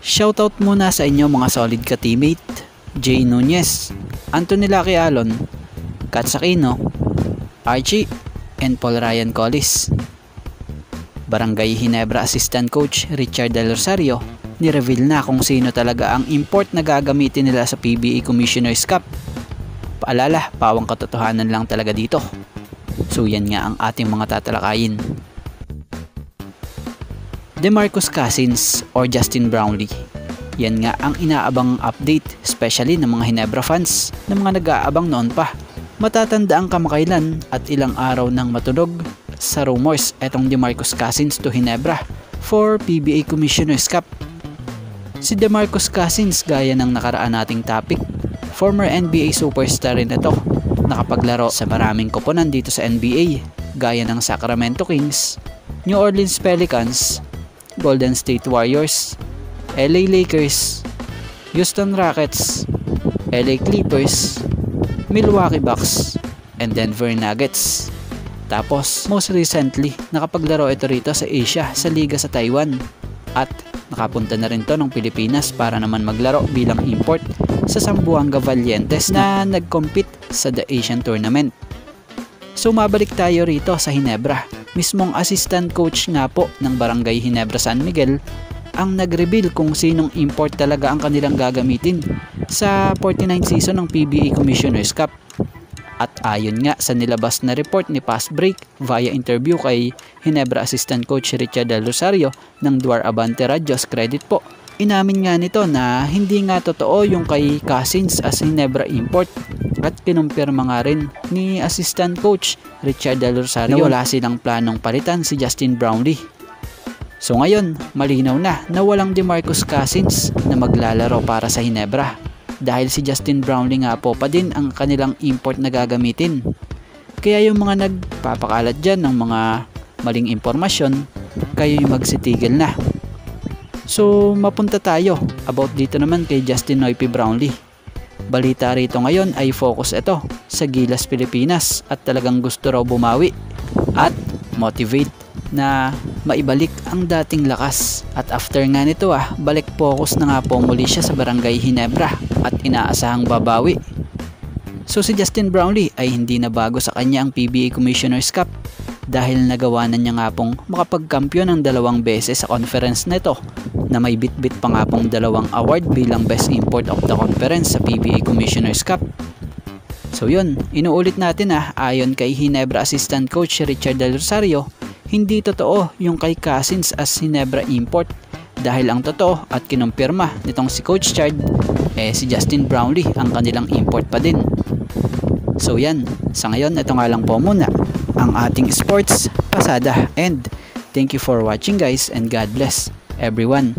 Shoutout muna sa inyo mga solid ka-teammate, Jay Nunez, Anthony Lucky Alon, Kat Aquino, Archie, and Paul Ryan Collis. Barangay Ginebra Assistant Coach Richard Del Rosario, ni-reveal na kung sino talaga ang import na gagamitin nila sa PBA Commissioner's Cup. Paalala, pawang katotohanan lang talaga dito. So yan nga ang ating mga tatalakayin. DeMarcus Cousins or Justin Brownlee. Yan nga ang inaabang update, especially ng mga Ginebra fans na mga nag-aabang noon pa. Matatanda ang kamakailan at ilang araw nang matunog sa rumors etong DeMarcus Cousins to Ginebra for PBA Commissioner's Cup. Si DeMarcus Cousins, gaya ng nakaraan nating topic, former NBA superstar rin ito. Nakapaglaro sa maraming koponan dito sa NBA gaya ng Sacramento Kings, New Orleans Pelicans, Golden State Warriors, LA Lakers, Houston Rockets, LA Clippers, Milwaukee Bucks, and Denver Nuggets. Tapos most recently nakapaglaro ito rito sa Asia sa liga sa Taiwan at nakapunta na rin to ng Pilipinas para naman maglaro bilang import sa Zamboanga Valientes na nag-compete sa The Asian Tournament. So mabalik tayo rito sa Ginebra. Mismong assistant coach nga po ng Barangay Ginebra San Miguel ang nag-reveal kung sinong import talaga ang kanilang gagamitin sa 49th season ng PBA Commissioner's Cup. At ayon nga sa nilabas na report ni Fast Break via interview kay Ginebra assistant coach Richard Del Rosario ng Duar Abante Radios, credit po, inamin nga nito na hindi nga totoo yung kay Cousins as Ginebra import at kinumpirma nga rin ni assistant coach Richard Del Rosario na wala silang planong palitan si Justin Brownlee. So ngayon, malinaw na walang DeMarcus Cousins na maglalaro para sa Ginebra dahil si Justin Brownlee nga po pa din ang kanilang import na gagamitin. Kaya yung mga nagpapakalat dyan ng mga maling impormasyon, kayo'y magsitigil na. So mapunta tayo about dito naman kay Justin Noype Brownlee. Balita rito ngayon ay focus ito sa Gilas Pilipinas at talagang gusto raw bumawi at motivate na maibalik ang dating lakas. At after nga nito balik focus na nga po muli siya sa Barangay Ginebra at inaasahang babawi. So si Justin Brownlee ay hindi na bago sa kanya ang PBA Commissioner's Cup dahil nagawa na niya nga pong makapagkampiyon ng 2 beses sa conference nito na may bit-bit pa nga pong 2 award bilang Best Import of the Conference sa PBA Commissioner's Cup. So yun, inuulit natin ayon kay Ginebra Assistant Coach Richard Del Rosario, hindi totoo yung kay Cousins as Ginebra import dahil ang totoo at kinumpirma nitong si Coach Chard si Justin Brownlee ang kanilang import pa din. So yan, sa ngayon ito nga lang po muna ang ating sports pasada and thank you for watching guys and God bless everyone.